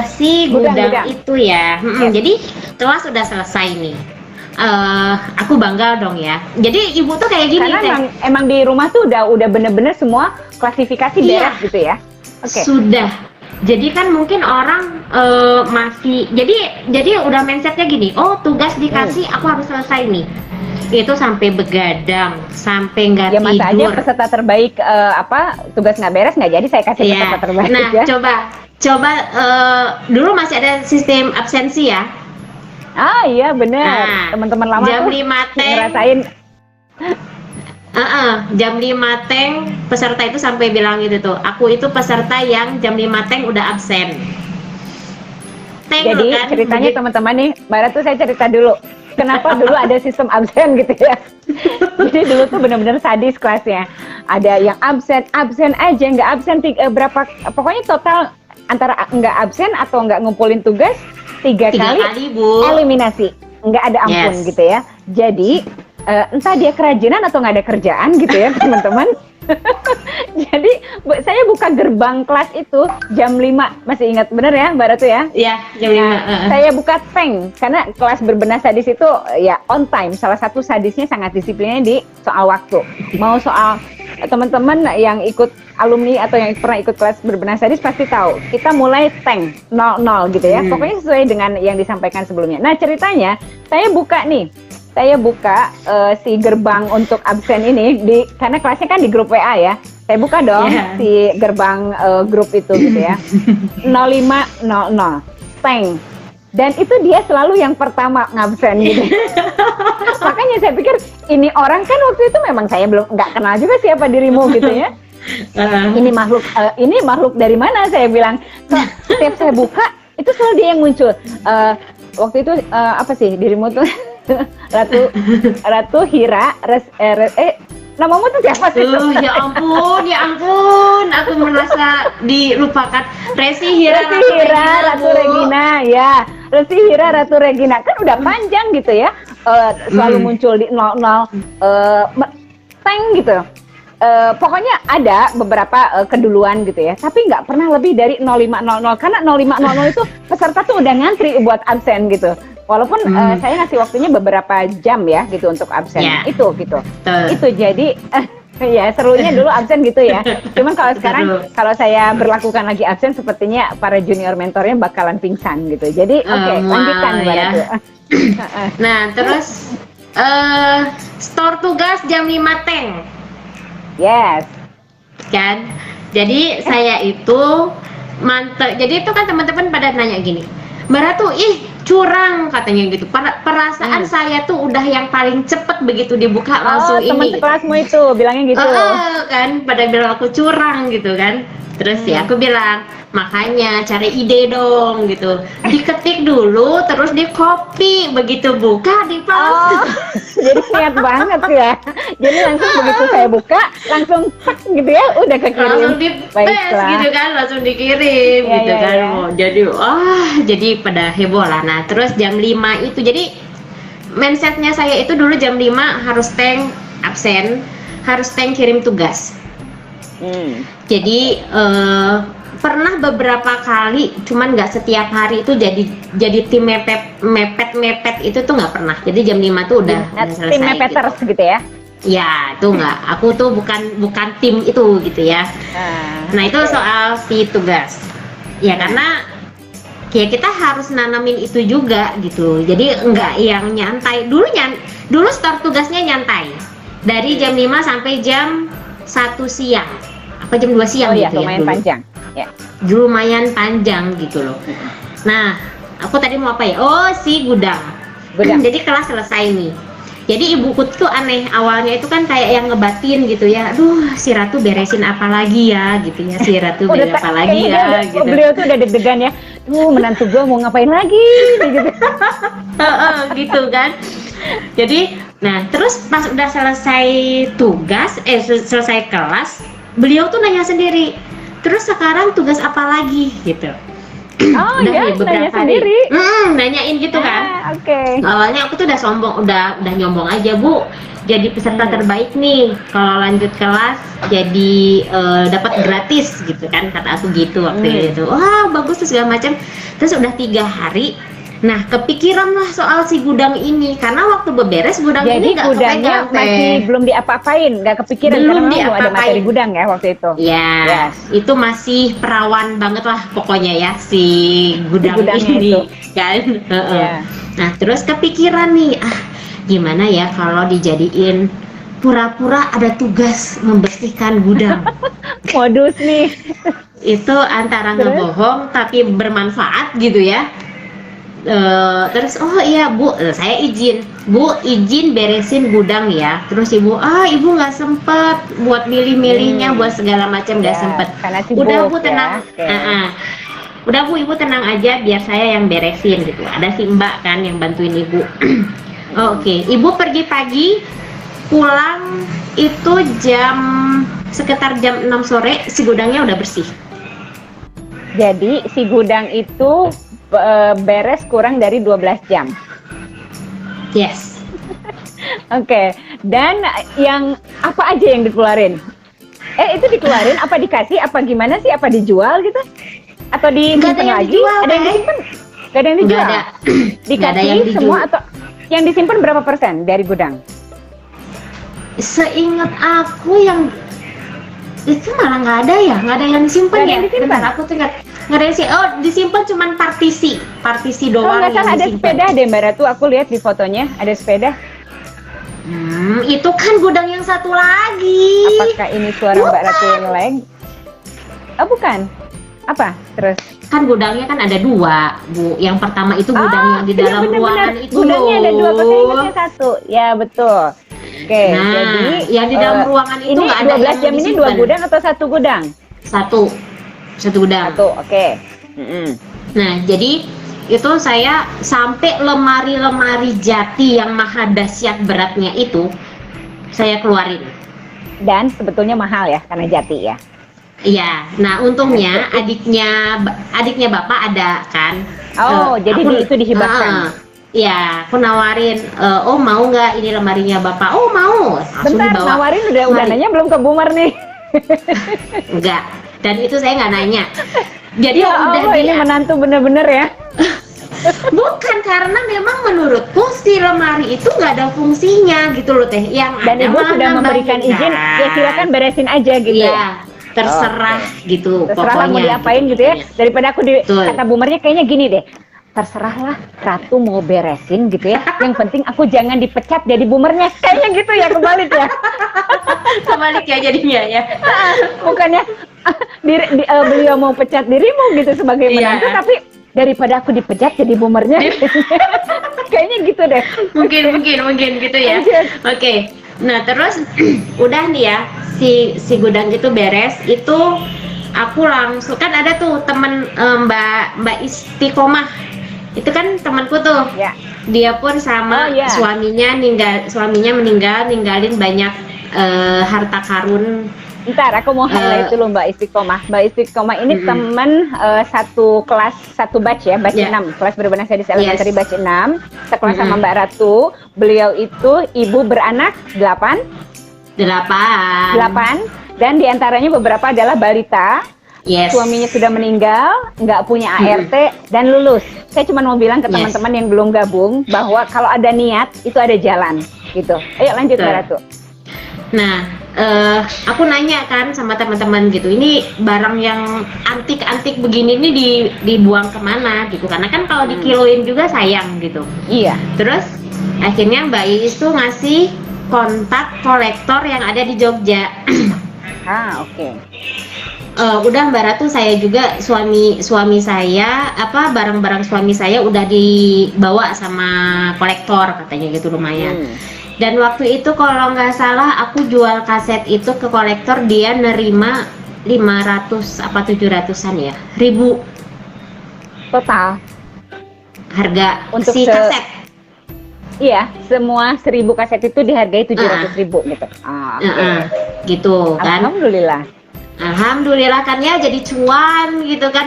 S2: si gudang itu ya. Jadi kelas udah selesai nih. Aku bangga dong ya. Jadi ibu tuh kayak gini.
S1: Karena emang di rumah tuh udah bener-bener semua klasifikasi beres gitu ya. Oke.
S2: Sudah. Jadi kan mungkin orang masih jadi udah mindsetnya gini, tugas dikasih aku harus selesai nih. Itu sampai begadang, sampai nggak tidur.
S1: Ya masa aja peserta terbaik tugas nggak beres nggak jadi saya kasih peserta terbaik.
S2: Nah ya. coba dulu masih ada sistem absensi ya.
S1: Iya benar. Nah, teman-teman lama
S2: jam
S1: tuh
S2: 5 teng
S1: ngerasain.
S2: Jam 5 teng peserta itu sampai bilang gitu tuh, aku itu peserta yang jam 5 teng udah absen.
S1: Jadi kan? Ceritanya teman-teman nih, Mbak Ratu saya cerita dulu. Kenapa dulu ada sistem absen gitu ya. Jadi dulu tuh benar-benar sadis kelasnya. Ada yang absen aja, nggak absen berapa, pokoknya total antara nggak absen atau nggak ngumpulin tugas 3 kali Bu. Eliminasi. Nggak ada ampun gitu ya. Jadi entah dia kerajinan atau nggak ada kerjaan gitu ya teman-teman. Jadi saya buka gerbang kelas itu jam 5, masih ingat bener ya Mbak Ratu ya? Iya jam 5. Saya buka tank karena kelas berbenah sadis itu ya on time. Salah satu sadisnya sangat disiplinnya di soal waktu. Mau soal teman-teman yang ikut alumni atau yang pernah ikut kelas berbenah sadis pasti tahu. Kita mulai tank 00 gitu ya. Pokoknya sesuai dengan yang disampaikan sebelumnya. Nah ceritanya saya buka nih saya buka si gerbang untuk absen ini karena kelasnya kan di grup WA ya. Saya buka dong si gerbang grup itu gitu ya. 0500 Teng. Dan itu dia selalu yang pertama ngabsen gitu. Makanya saya pikir ini orang kan waktu itu memang saya belum nggak kenal juga siapa dirimu gitu ya. Ini makhluk dari mana saya bilang. Setiap saya buka itu selalu dia yang muncul. Waktu itu apa sih dirimu tuh Ratu Hira namamu tuh siapa sih?
S2: Ya ampun, aku merasa dilupakan. Resi Hira
S1: Ratu Regina, ya. Resi Hira Ratu Regina kan udah panjang gitu ya. Selalu muncul di 00 Teng gitu. Pokoknya ada beberapa keduluan gitu ya, tapi nggak pernah lebih dari 0500 karena 0500 itu peserta tuh udah ngantri buat absen gitu. Walaupun saya ngasih waktunya beberapa jam ya gitu untuk absen itu gitu. Itu jadi ya serunya dulu absen gitu ya. Cuman kalau sekarang kalau saya berlakukan lagi absen sepertinya para junior mentornya bakalan pingsan gitu. Jadi lanjutkan ya.
S2: Nah terus store tugas jam 5 Teng.
S1: Yes.
S2: Kan. Jadi saya itu mantep. Jadi itu kan teman-teman pada nanya gini, Mbak Ratu, curang katanya gitu. Perasaan saya tuh udah yang paling cepet begitu dibuka langsung
S1: teman sekelasmu itu bilangnya gitu.
S2: Kan pada bilang aku curang gitu kan. Terus ya aku bilang, makanya cari ide dong gitu. Diketik dulu terus di copy, begitu buka di paste.
S1: Jadi niat banget ya. Jadi langsung begitu saya buka langsung tek gitu ya, udah kekirim.
S2: Langsung di paste gitu kan, langsung dikirim gitu kan. Jadi pada heboh lah. Nah, terus jam 5 itu jadi mindsetnya saya itu dulu jam 5 harus Teng absen, harus Teng kirim tugas. Jadi pernah beberapa kali, cuman nggak setiap hari itu jadi tim mepet itu tuh nggak pernah. Jadi jam 5 tuh udah selesai.
S1: Tim mepeters gitu ya?
S2: Ya, itu nggak. Aku tuh bukan tim itu gitu ya. Nah itu soal si tugas. Ya karena ya kita harus nanamin itu juga gitu. Jadi nggak yang nyantai. Dulu start tugasnya nyantai. Dari jam 5 sampai jam 1 siang. Apa jam 2 siang gitu ya.
S1: Lumayan panjang. Ya.
S2: Lumayan panjang gitu loh. Nah, aku tadi mau apa ya? Oh, si gudang. Jadi kelas selesai nih. Jadi ibuku tuh aneh, awalnya itu kan kayak yang ngebatin gitu ya. Aduh, si Ratu beresin apa lagi ya gitu ya. Si Ratu beresin apa lagi ya gitu.
S1: Beliau tuh udah deg-degan ya. Menantu gue mau ngapain lagi gitu.
S2: Gitu kan. Jadi, nah terus pas udah selesai tugas, selesai kelas, beliau tuh nanya sendiri, terus sekarang tugas apa lagi gitu.
S1: Iya, nanya sendiri.
S2: Nanyain gitu kan.
S1: Oke.
S2: Awalnya aku tuh udah sombong, udah nyombong aja, Bu. Jadi peserta terbaik nih. Kalau lanjut kelas jadi dapat gratis gitu kan, kata aku gitu waktu itu. Wah, bagus tuh segala macam. Terus udah 3 hari. Nah, kepikiran lah soal si gudang ini karena waktu beberes gudang ini nggak kepegang,
S1: masih belum diapa-apain, nggak kepikiran
S2: belum
S1: karena ada materi gudang ya waktu itu.
S2: Ya, itu masih perawan banget lah pokoknya ya si gudang ini
S1: itu.
S2: Kan. Nah, terus kepikiran nih, gimana ya kalau dijadiin pura-pura ada tugas membersihkan gudang.
S1: Modus nih.
S2: Itu antara ngebohong tapi bermanfaat gitu ya. Terus oh iya Bu, saya izin beresin gudang ya. Terus ibu nggak sempet buat milih-milihnya, buat segala macam nggak sempet. Udah Bu tenang, udah Bu, Ibu tenang aja, biar saya yang beresin gitu. Ada si Mbak kan yang bantuin Ibu. Oke. Ibu pergi pagi, pulang itu sekitar jam 6 sore si gudangnya udah bersih.
S1: Jadi si gudang itu beres kurang dari 12 jam.
S2: Yes.
S1: Oke. Dan yang apa aja yang dikeluarin? Itu dikeluarin apa dikasih apa gimana sih? Apa dijual gitu? Atau disimpan lagi? Ada yang disimpan? Gak ada yang dijual? Dikasih semua atau yang disimpan berapa persen dari gudang?
S2: Seingat aku yang itu malah nggak ada yang disimpan ya. Bentar, aku tuh nggak ada sih. Oh, disimpan cuman partisi doang.
S1: Nggak salah, ada sepeda deh Mbak Ratu. Aku lihat di fotonya ada sepeda.
S2: Itu kan gudang yang satu lagi.
S1: Apakah ini suara Mbak Ratu yang lain? Oh bukan. Apa? Terus?
S2: Kan gudangnya kan ada 2, Bu. Yang pertama itu gudang yang di dalam ruangan itu.
S1: Gudangnya ada 2, kok saya ingatnya 1. Ya betul. Oke,
S2: Nah,
S1: jadi
S2: yang di dalam ruangan itu
S1: ini
S2: nggak ada
S1: 12 jam ini 2 gudang atau 1 gudang?
S2: Satu gudang.
S1: 1, oke.
S2: Nah, jadi itu saya sampai lemari-lemari jati yang maha dahsyat beratnya itu saya keluarin.
S1: Dan sebetulnya mahal ya, karena jati ya.
S2: Iya, nah untungnya adiknya bapak ada kan.
S1: Jadi itu dihibahkan.
S2: Iya, aku nawarin, oh mau nggak ini lemarinya bapak? Oh mau. Langsung
S1: Bentar,
S2: dibawa.
S1: nawarin udah nanya belum ke Bumar nih?
S2: Enggak, dan itu saya nggak nanya. Jadi
S1: Ya
S2: udah
S1: Allah, ini menantu bener-bener ya.
S2: Bukan, karena memang menurutku si lemari itu nggak ada fungsinya gitu loh teh. Yang
S1: Dan
S2: ada
S1: ibu
S2: malah
S1: sudah memberikan izin, ya silakan beresin aja gitu.
S2: Iya, terserah gitu.
S1: Terserah mau
S2: pokoknya
S1: diapain gitu ya. Daripada aku
S2: Betul.
S1: kata Bumarnya kayaknya gini deh. Terserahlah Ratu mau beresin gitu ya. Yang penting aku jangan dipecat jadi Bumernya. Kayaknya gitu ya, kebalik ya.
S2: Kebalik ya jadinya ya.
S1: Bukannya beliau mau pecat dirimu gitu sebagai menantu,
S2: Iya.
S1: tapi daripada aku dipecat jadi Bumernya. Kayaknya gitu deh.
S2: mungkin gitu ya.
S1: Lanjut.
S2: Oke. Nah, terus udah nih ya, si gudang itu beres, itu aku langsung kan ada tuh temen Mbak Istiqomah. Itu kan temanku tuh.
S1: Ya.
S2: Dia pun sama
S1: Oh, iya.
S2: suaminya meninggal, ninggalin banyak harta karun.
S1: Ntar aku mau highlight dulu Mbak Istiqomah. Mbak Istiqomah ini teman satu kelas, satu batch ya, batch 6. Kelas berbahasa di elementary batch 6. Sekelas sama Mbak Ratu. Beliau itu ibu beranak 8. 8. Dan diantaranya beberapa adalah balita.
S2: Yes.
S1: Suaminya sudah meninggal, nggak punya ART, dan lulus. Saya cuma mau bilang ke teman-teman yang belum gabung bahwa kalau ada niat itu ada jalan, gitu. Ayo lanjut Mbak Ratu.
S2: Nah, aku nanya kan sama teman-teman gitu, ini barang yang antik-antik begini ini dibuang kemana gitu? Karena kan kalau dikiloin juga sayang gitu.
S1: Iya.
S2: Terus akhirnya Mbak Iis tuh ngasih kontak kolektor yang ada di Jogja.
S1: Oke.
S2: Udah Mbak Ratu, saya juga suami saya barang-barang suami saya udah dibawa sama kolektor katanya gitu, lumayan. Dan waktu itu kalau nggak salah aku jual kaset itu ke kolektor, dia nerima 500 apa 700-an ya ribu
S1: Total
S2: harga
S1: untuk
S2: si kaset.
S1: Iya, semua 1000 kaset itu dihargai 700.000 gitu.
S2: Gitu kan. Alhamdulillah kan ya, jadi cuan gitu kan.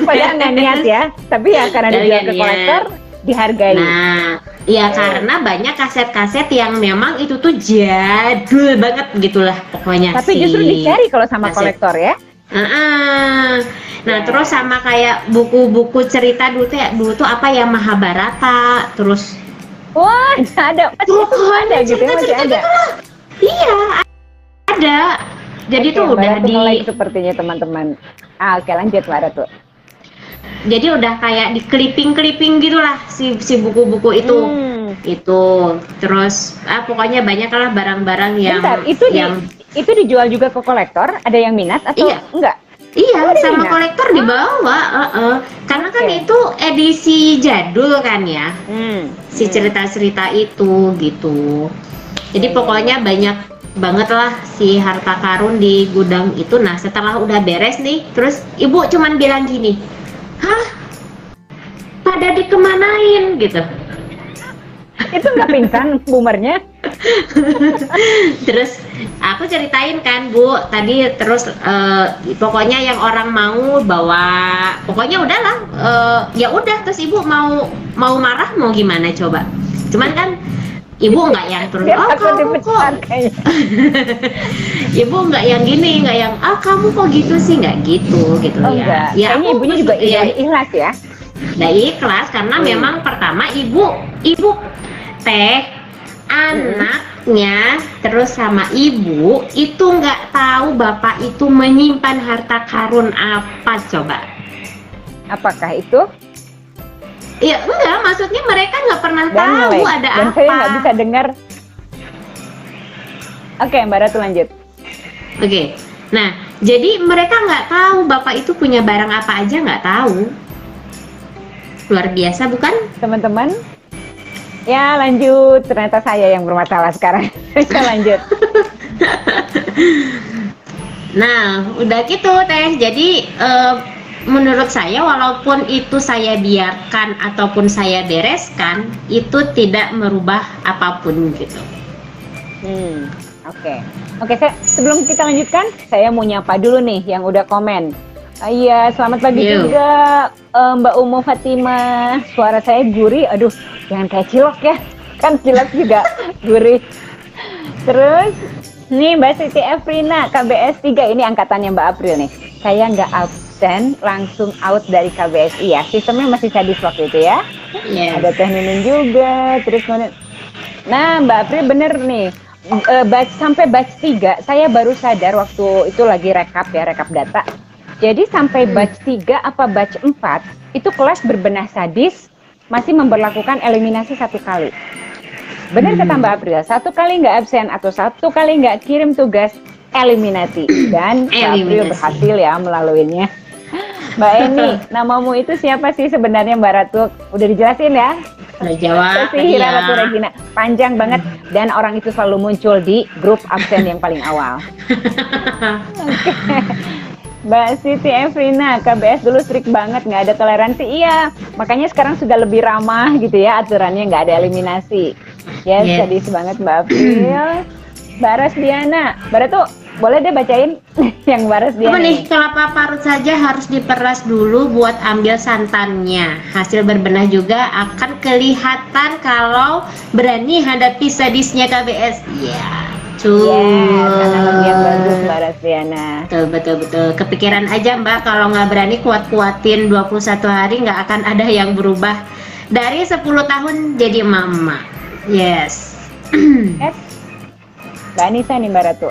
S1: Padahal nggak niat ya, tapi ya karena dijual ke kolektor dihargai.
S2: Nah, ya karena banyak kaset-kaset yang memang itu tuh jadul banget gitulah pokoknya.
S1: Tapi justru dicari kalau sama kolektor ya.
S2: Nah, terus sama kayak buku-buku cerita dulu tuh apa ya, Mahabharata, terus
S1: wah ada, ada gitu ya, masih ada.
S2: Iya, ada. Jadi tuh udah
S1: mulai sepertinya teman-teman. Oke, lanjut Mbak Ratu.
S2: Jadi udah kayak di clipping gitulah si buku-buku itu. Itu terus pokoknya banyak lah barang-barang yang
S1: Bentar, itu dijual juga ke kolektor? Ada yang minat atau enggak?
S2: Iya, sama kolektor dibawa. Karena kan itu edisi jadul kan ya. Si cerita-cerita itu gitu. Jadi pokoknya banyak banget lah si harta karun di gudang itu. Nah, setelah udah beres nih, terus ibu cuman bilang gini, hah? Pada dikemanain gitu.
S1: Itu nggak pingsan Bumernya?
S2: Terus aku ceritain kan Bu, tadi terus pokoknya yang orang mau bawa, pokoknya udahlah, ya udah. Terus ibu mau marah mau gimana coba? Cuman kan ibu nggak yang terus kamu kok ibu nggak yang gini, nggak yang kamu kok gitu sih, nggak gitu ya. Ya
S1: kayaknya ibunya juga ikhlas ya.
S2: Nah, ikhlas karena memang pertama ibu teh anaknya terus sama ibu itu nggak tahu bapak itu menyimpan harta karun apa coba.
S1: Apakah itu?
S2: Ya enggak, maksudnya mereka nggak pernah tahu ada
S1: dan
S2: apa.
S1: saya nggak bisa dengar Oke, Mbak Ratu lanjut.
S2: Oke. Nah, jadi mereka nggak tahu bapak itu punya barang apa aja, nggak tahu. Luar biasa bukan?
S1: Teman-teman. Ya, lanjut. Ternyata saya yang bermasalah sekarang. Bisa lanjut.
S2: Nah, udah gitu Teh. Jadi menurut saya walaupun itu saya biarkan ataupun saya bereskan, itu tidak merubah apapun gitu.
S1: Oke. Oke, sebelum kita lanjutkan, saya mau nyapa dulu nih yang udah komen. Iya, selamat pagi juga Mbak Umu Fatimah. Suara saya gurih. Aduh, jangan kayak cilok ya. Kan cilok juga gurih. Terus nih Mbak Siti Efrina, KBS 3, ini angkatannya Mbak April nih. Saya nggak absen, langsung out dari KBSI ya. Sistemnya masih sadis waktu itu ya.
S2: Yes.
S1: Ada Teh Nunun juga. Terus nah Mbak April bener nih. Sampai batch 3, saya baru sadar waktu itu lagi rekap data. Jadi sampai batch 3 apa batch 4, itu kelas berbenah sadis masih memberlakukan eliminasi 1 kali. Benar kata Mbak April, 1 kali nggak absen atau 1 kali nggak kirim tugas, eliminasi. Dan Mbak April berhasil ya melaluinya. Mbak Eni, namamu itu siapa sih sebenarnya Mbak Ratu? Udah dijelasin ya?
S2: Udah jawab.
S1: Hira Ratu Regina, panjang banget dan orang itu selalu muncul di grup absen yang paling awal. Okay. Mbak Siti Efrina, KBS dulu strict banget, nggak ada toleransi. Iya, makanya sekarang sudah lebih ramah gitu ya aturannya, nggak ada eliminasi. Yes, sadis banget Mbak April. Mbak Rasdiana, Mbak Ratu boleh deh bacain yang Mbak Rasdiana.
S2: Apa nih? Kelapa parut saja harus diperas dulu buat ambil santannya. Hasil berbenah juga akan kelihatan kalau berani hadapi sadisnya KBS. Iya.
S1: Analogi yang bagus Mbak Rasdiana.
S2: Betul. Kepikiran aja Mbak, kalau nggak berani kuat-kuatin 21 hari nggak akan ada yang berubah. Dari 10 tahun jadi emak-emak. Yes.
S1: Mbak Anissa nih Mbak Ratu.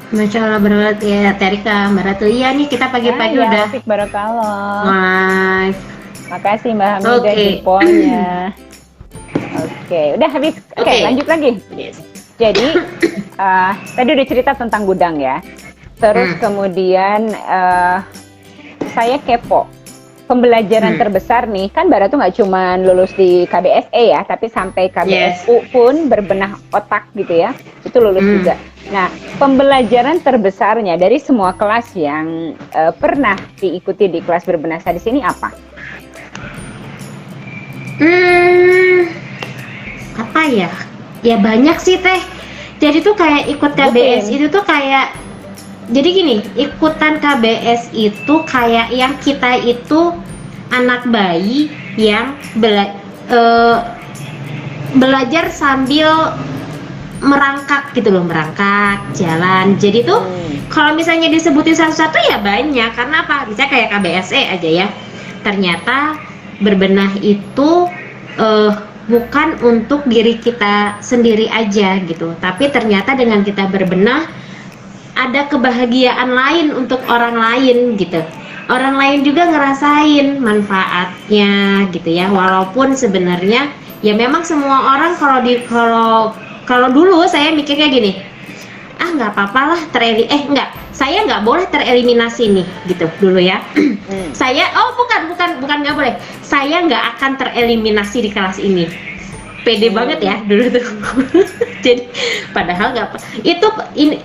S2: Masya Allah banget ya Terika, Mbak Ratu. Iya nih kita pagi-pagi udah
S1: Asik barakallah.
S2: live.
S1: Makasih Mbak Hamidah jempolnya. Oke, udah habis. Oke, lanjut lagi.
S2: Yes.
S1: Jadi tadi udah cerita tentang gudang ya. Terus kemudian saya kepo. Pembelajaran terbesar nih, kan Mbak Ratu nggak cuma lulus di KBSE ya, tapi sampai KBSU pun berbenah otak gitu ya, itu lulus juga. Nah, pembelajaran terbesarnya dari semua kelas yang pernah diikuti di kelas berbenah sadis ini apa?
S2: Apa ya? Ya banyak sih Teh. Jadi tuh kayak ikut KBS itu tuh kayak, jadi gini, ikutan KBS itu kayak yang kita itu anak bayi yang belajar sambil merangkak gitu loh, merangkak, jalan. Jadi tuh kalau misalnya disebutin satu-satu ya banyak, karena apa? Bisa kayak KBSE aja ya. Ternyata berbenah itu bukan untuk diri kita sendiri aja gitu, tapi ternyata dengan kita berbenah ada kebahagiaan lain untuk orang lain gitu. Orang lain juga ngerasain manfaatnya gitu ya. Walaupun sebenarnya ya memang semua orang kalau dulu saya mikirnya gini, nggak apa-apa lah saya nggak boleh tereliminasi nih gitu dulu ya. Saya bukan nggak boleh. Saya nggak akan tereliminasi di kelas ini. Pede banget ya dulu tuh. Jadi padahal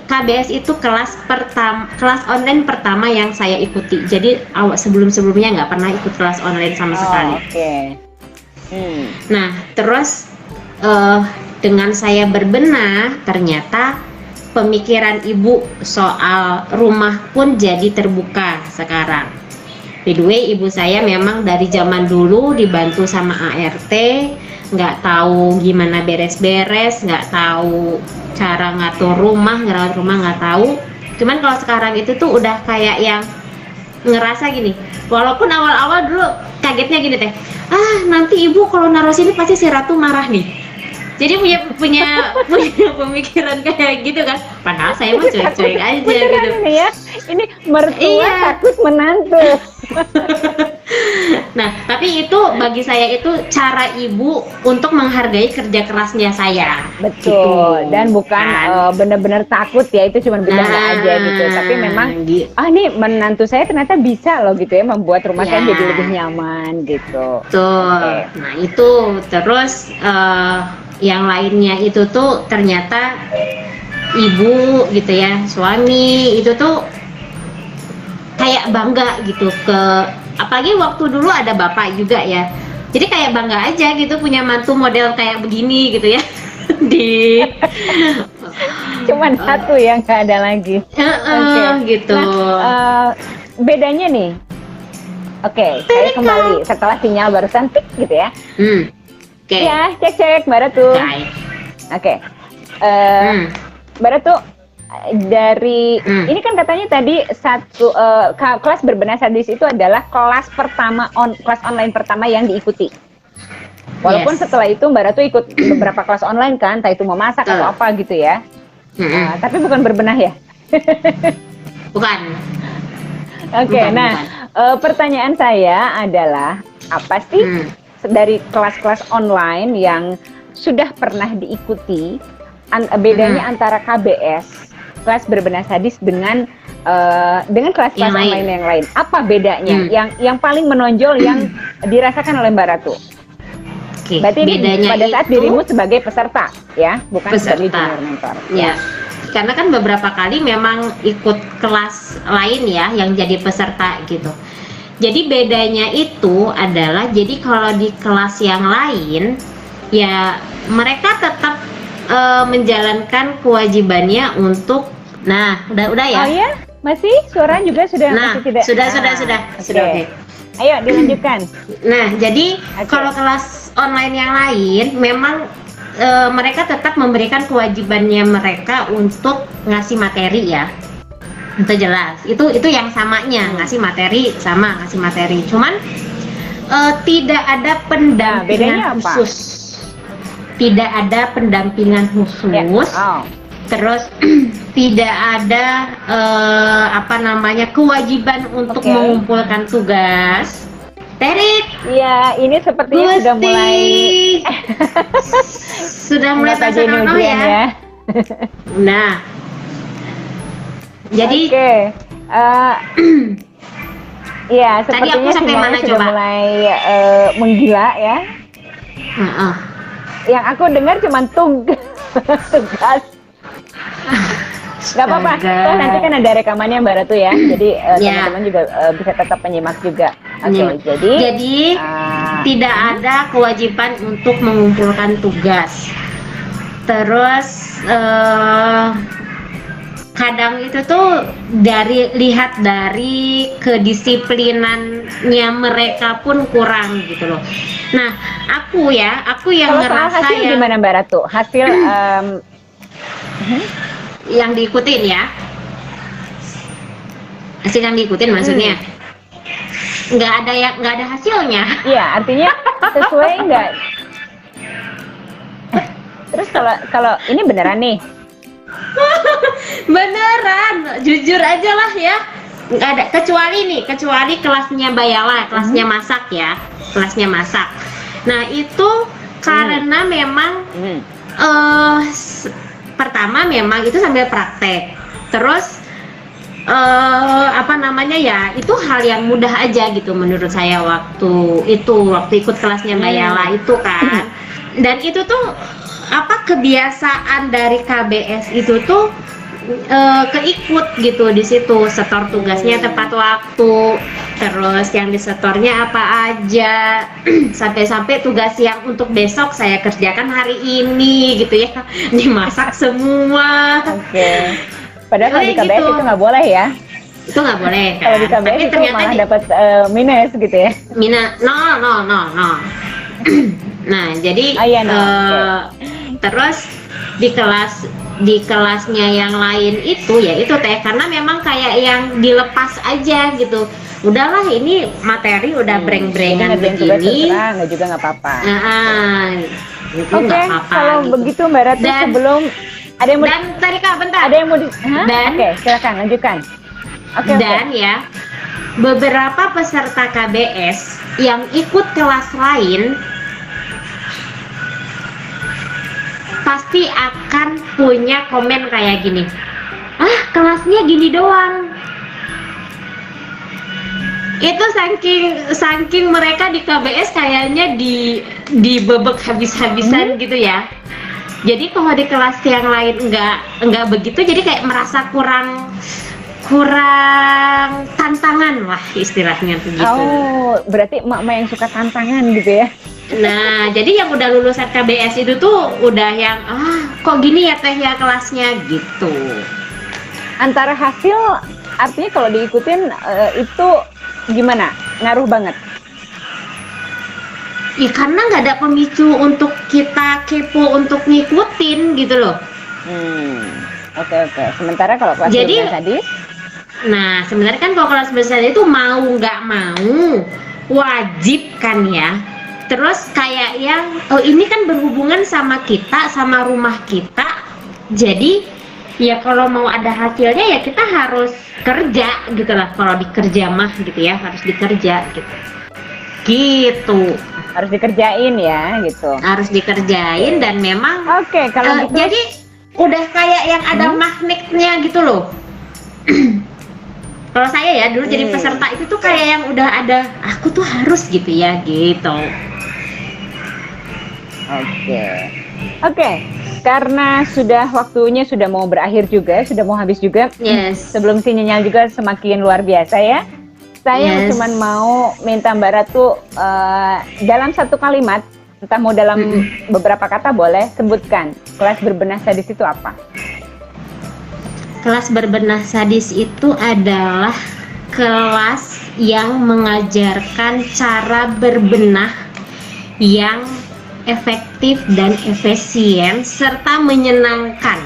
S2: KBS itu kelas online pertama yang saya ikuti. Jadi sebelumnya nggak pernah ikut kelas online sama sekali. Nah terus dengan saya berbenah, ternyata pemikiran ibu soal rumah pun jadi terbuka sekarang. By the way, ibu saya memang dari zaman dulu dibantu sama ART, nggak tahu gimana beres-beres, nggak tahu cara ngatur rumah, ngerawat rumah nggak tahu. Cuman kalau sekarang itu tuh udah kayak yang ngerasa gini, walaupun awal-awal dulu kagetnya gini Teh, nanti ibu kalau naruh sini pasti si Ratu marah nih. Jadi punya pemikiran kayak gitu kan, padahal saya mah cuek-cuek aja gitu.
S1: Ini ya, ini mertua takut menantu.
S2: Nah, tapi itu bagi saya itu cara ibu untuk menghargai kerja kerasnya saya.
S1: Betul.
S2: Gitu.
S1: Dan bukan
S2: Kan?
S1: benar-benar takut ya, itu cuma bercanda aja gitu. Tapi memang nih menantu saya ternyata bisa loh gitu ya membuat rumah saya jadi lebih nyaman gitu.
S2: Tuh. Nah, itu terus yang lainnya itu tuh ternyata ibu gitu ya, suami itu tuh kayak bangga gitu apalagi waktu dulu ada bapak juga ya, jadi kayak bangga aja gitu punya mantu model kayak begini gitu ya. Di
S1: cuman satu yang nggak ada lagi.
S2: Gitu.
S1: Nah, bedanya nih, saya kembali setelah sinyal barusan tik gitu ya. Ya, cek Mbak Ratu. Mbak Ratu, dari ini kan katanya tadi kelas berbenah sadis itu adalah kelas online pertama yang diikuti. Walaupun setelah itu Mbak Ratu ikut beberapa kelas online kan, entah itu mau masak atau apa gitu ya. Tapi bukan berbenah ya?
S2: Bukan.
S1: Pertanyaan saya adalah apa sih dari kelas-kelas online yang sudah pernah diikuti, bedanya antara KBS kelas berbenah sadis dengan kelas-kelas online yang lain? Apa bedanya? Yang paling menonjol yang dirasakan oleh Mbak Ratu? Berarti bedanya pada saat dirimu sebagai peserta, ya, bukan sebagai junior mentor.
S2: Ya. Karena kan beberapa kali memang ikut kelas lain ya, yang jadi peserta gitu. Jadi bedanya itu adalah, jadi kalau di kelas yang lain, ya mereka tetap menjalankan kewajibannya untuk, udah ya.
S1: Oh ya, masih suara juga sudah masih tidak.
S2: Sudah. Okay.
S1: Ayo dilanjutkan.
S2: Nah, jadi kalau kelas online yang lain, memang mereka tetap memberikan kewajibannya mereka untuk ngasih materi ya. Itu jelas. Itu yang samanya, ngasih materi sama ngasih materi. Cuman tidak ada pendampingan khusus. Tidak ada pendampingan khusus. Terus tidak ada kewajiban untuk mengumpulkan tugas. Terik.
S1: Ya, ini sepertinya sudah mulai
S2: terasa ya. Nah, jadi
S1: ya sepertinya semuanya sudah mulai menggila ya. Yang aku dengar cuma tugas. Gak apa-apa, nanti kan ada rekamannya Mbak Ratu ya, jadi teman-teman juga bisa tetap menyimak juga. Jadi
S2: tidak ada kewajiban untuk mengumpulkan tugas. Terus kadang itu tuh lihat dari kedisiplinannya mereka pun kurang gitu loh. Nah, aku yang ngerasa
S1: hasil gimana Mbak Ratu? Hasil
S2: yang diikutin ya, hasil yang diikutin maksudnya nggak ada hasilnya.
S1: Iya, artinya sesuai nggak? Terus kalau ini beneran nih?
S2: Beneran, jujur aja lah ya, nggak ada, kecuali kelasnya Bayala, kelasnya masak ya, kelasnya masak. Nah itu karena memang pertama memang itu sambil praktek, terus itu hal yang mudah aja gitu menurut saya waktu ikut kelasnya Bayala itu kan. Dan itu tuh kebiasaan dari KBS itu tuh keikut gitu di situ, setor tugasnya tepat waktu, terus yang disetornya apa aja, sampai tugas yang untuk besok saya kerjakan hari ini gitu ya, dimasak semua.
S1: Padahal kalau di KBS itu nggak boleh ya?
S2: Itu nggak boleh kan?
S1: Kalau di KBS itu malah dapat minus gitu ya?
S2: No. Nah jadi terus di kelasnya yang lain itu ya itu karena memang kayak yang dilepas aja gitu, udahlah ini materi udah breng-brengan begini,
S1: nggak juga nggak apa-apa.
S2: Oke,
S1: kalau gitu. Begitu Mbak Ratu, sebelum ada yang mau ada yang mau silakan lanjutkan.
S2: Ya beberapa peserta KBS yang ikut kelas lain pasti akan punya komen kayak gini, ah kelasnya gini doang. Itu saking mereka di KBS kayaknya dibebek habis-habisan gitu ya. Jadi kalau di kelas yang lain enggak begitu, jadi kayak merasa kurang tantangan lah istilahnya begitu.
S1: Oh, berarti emak-emak yang suka tantangan gitu ya?
S2: Nah, jadi yang udah lulusan KBS itu tuh udah yang kok gini ya teh ya kelasnya gitu.
S1: Antara hasil, artinya kalau diikutin itu gimana? Ngaruh banget?
S2: Ya karena nggak ada pemicu untuk kita kepo untuk ngikutin gitu loh.
S1: Oke. Sementara kalau kelas
S2: Jadi,
S1: berbahasa sadis?
S2: Nah, sebenarnya kan kalau kelas besar itu mau nggak mau wajib kan ya. Terus kayak yang ini kan berhubungan sama kita, sama rumah kita. Jadi ya kalau mau ada hasilnya ya kita harus kerja gitu lah. Kalau dikerja mah gitu ya, harus dikerja gitu.
S1: Harus dikerjain ya gitu.
S2: Harus dikerjain dan memang
S1: Oke, kalau gitu.
S2: jadi udah kayak yang ada magnetnya gitu loh. Kalau saya ya dulu jadi peserta itu tuh kayak yang udah ada, aku tuh harus gitu ya gitu.
S1: Oke, karena waktunya sudah mau berakhir juga, sudah mau habis juga.
S2: Yes.
S1: Sebelum sinyal juga semakin luar biasa ya. Saya cuma mau minta Mbak Ratu dalam satu kalimat, entah mau dalam beberapa kata boleh, sebutkan kelas berbenah sadis itu apa?
S2: Kelas berbenah sadis itu adalah kelas yang mengajarkan cara berbenah yang efektif dan efisien serta menyenangkan.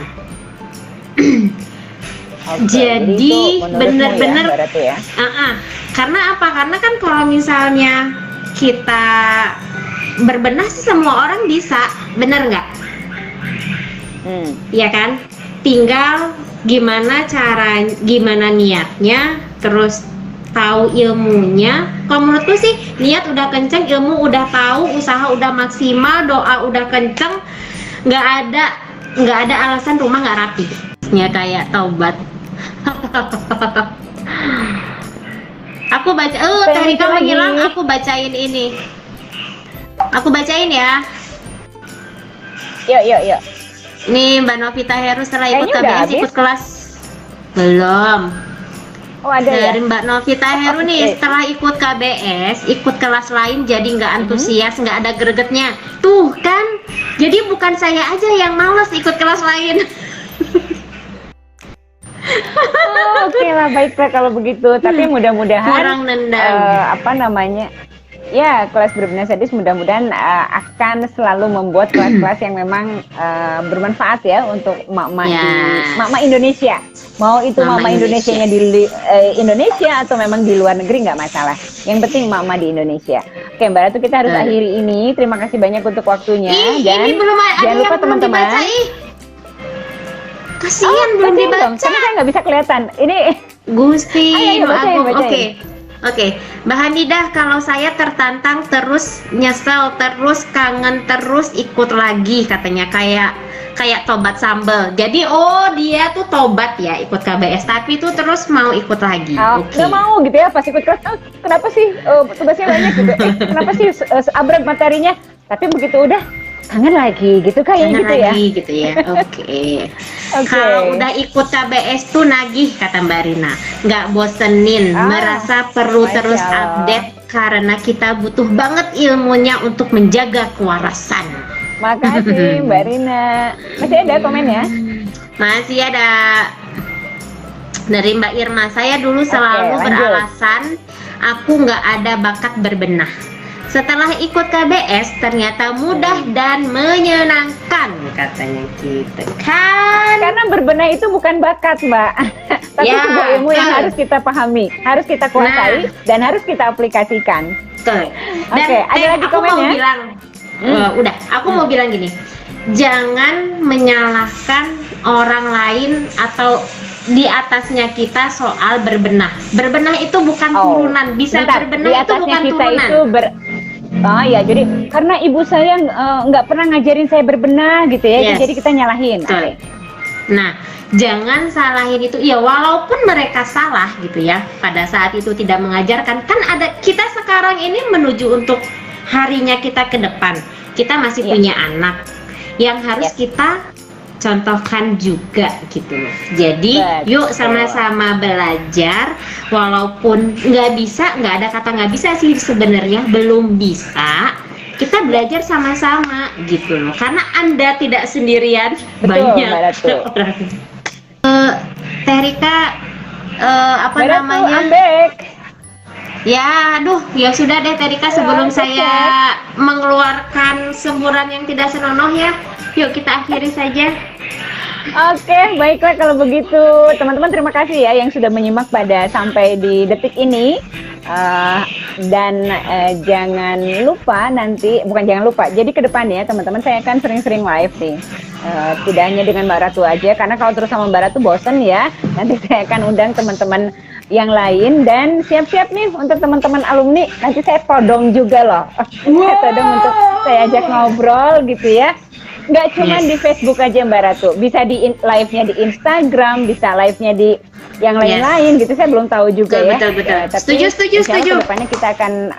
S2: Jadi benar-benar
S1: ya,
S2: karena apa? Karena kan kalau misalnya kita berbenah sih semua orang bisa, benar nggak? Ya kan? Tinggal gimana niatnya, terus tahu ilmunya. Kalau menurutku sih niat udah kenceng, ilmu udah tahu, usaha udah maksimal, doa udah kenceng, nggak ada alasan rumah nggak rapi. Ya kayak taubat. Aku baca, tadi kamu bilang aku bacain ini. Aku bacain ya.
S1: Yuk.
S2: Nih Mbak Novita Heru setelah ikut
S1: Kayaknya
S2: KBS ikut kelas belum.
S1: Oh ada ya?
S2: Dari Mbak Novita Heru nih setelah ikut KBS ikut kelas lain jadi nggak antusias, nggak ada gregetnya. Tuh kan, jadi bukan saya aja yang malas ikut kelas lain.
S1: Oke lah, baiklah kalau begitu. Tapi mudah-mudahan
S2: kurang nendang.
S1: Ya, kelas berbenah sadis mudah-mudahan akan selalu membuat kelas-kelas yang memang bermanfaat ya untuk mak-mak Indonesia. Mau itu mak-mak Indonesianya di Indonesia atau memang di luar negeri nggak masalah. Yang penting mak-mak di Indonesia. Oke, Mbak Ratu, kita harus akhiri ini. Terima kasih banyak untuk waktunya. Dan
S2: ini belum
S1: jangan lupa teman-teman.
S2: Kasihan belum dibaca.
S1: Karena saya nggak bisa kelihatan. Ini
S2: Gusti.
S1: bacain.
S2: Oke, Mbak Hamidah, kalau saya tertantang terus, nyesel terus, kangen terus, ikut lagi katanya kayak tobat sambal. Jadi dia tuh tobat ya ikut KBS, tapi tuh terus mau ikut lagi.
S1: Nggak mau gitu ya pas ikut kelas. Kenapa sih tugasnya banyak gitu? Kenapa sih abrek materinya? Tapi begitu udah kangen lagi gitu kayaknya gitu ya.
S2: Gitu ya. Oke. Kalau udah ikut KBS tuh nagih kata Mbak Rina, nggak bosenin, merasa perlu terus update karena kita butuh banget ilmunya untuk menjaga kewarasan.
S1: Makasih Mbak Rina. Masih ada komennya?
S2: Masih ada. Dari Mbak Irma, saya dulu selalu beralasan aku nggak ada bakat berbenah. Setelah ikut KBS ternyata mudah dan menyenangkan katanya gitu kan.
S1: Karena berbenah itu bukan bakat Mbak, tapi sebuah ilmu yang harus kita pahami, harus kita kuasai dan harus kita aplikasikan.
S2: Betul.
S1: Oke, ada lagi komennya?
S2: Aku mau bilang gini, jangan menyalahkan orang lain atau di atasnya kita soal berbenah. Berbenah itu bukan turunan, bisa
S1: bentar,
S2: berbenah
S1: di
S2: itu
S1: atasnya
S2: bukan
S1: kita
S2: turunan.
S1: itu oh ya, jadi karena ibu saya nggak pernah ngajarin saya berbenah gitu ya,
S2: Yes.
S1: jadi kita nyalahin.
S2: Betul. Nah, jangan salahin itu. Ya, walaupun mereka salah gitu ya, pada saat itu tidak mengajarkan. Kan ada, kita sekarang ini menuju untuk harinya kita ke depan. Kita masih punya anak yang harus kita contohkan juga gitu loh. Jadi yuk sama-sama belajar, walaupun nggak bisa, nggak ada kata nggak bisa sih sebenarnya, belum bisa, kita belajar sama-sama gitu loh, karena Anda tidak sendirian.
S1: Betul,
S2: banyak
S1: Mbak Ratu.
S2: Teh Rika, apa
S1: Mbak Ratu,
S2: namanya,
S1: I'm back.
S2: ya aduh, ya sudah deh Teh Rika, sebelum saya mengeluarkan semburan yang tidak senonoh ya, yuk kita akhiri saja.
S1: Oke, baiklah kalau begitu. Teman-teman terima kasih ya yang sudah menyimak pada sampai di detik ini. Dan jangan lupa nanti, bukan jangan lupa, jadi ke depan ya teman-teman, saya akan sering-sering live nih. Tidak hanya dengan Mbak Ratu aja, karena kalau terus sama Mbak Ratu bosen ya. Nanti saya akan undang teman-teman yang lain, dan siap-siap nih untuk teman-teman alumni, nanti saya todong juga loh. Saya todong untuk saya ajak ngobrol gitu ya. Nggak cuma di Facebook aja Mbak Ratu, bisa di live-nya di Instagram, bisa live-nya di yang lain-lain gitu. Saya belum tahu juga
S2: betul,
S1: ya.
S2: Tapi setuju.
S1: Kedepannya kita akan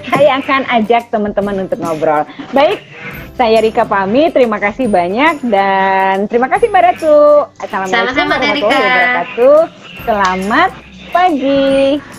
S1: saya akan ajak teman-teman untuk ngobrol. Baik, saya Rika pamit. Terima kasih banyak dan terima kasih Mbak Ratu. Assalamualaikum
S2: Sama-sama, Teh Rika.
S1: warahmatullahi wabarakatuh. Selamat pagi.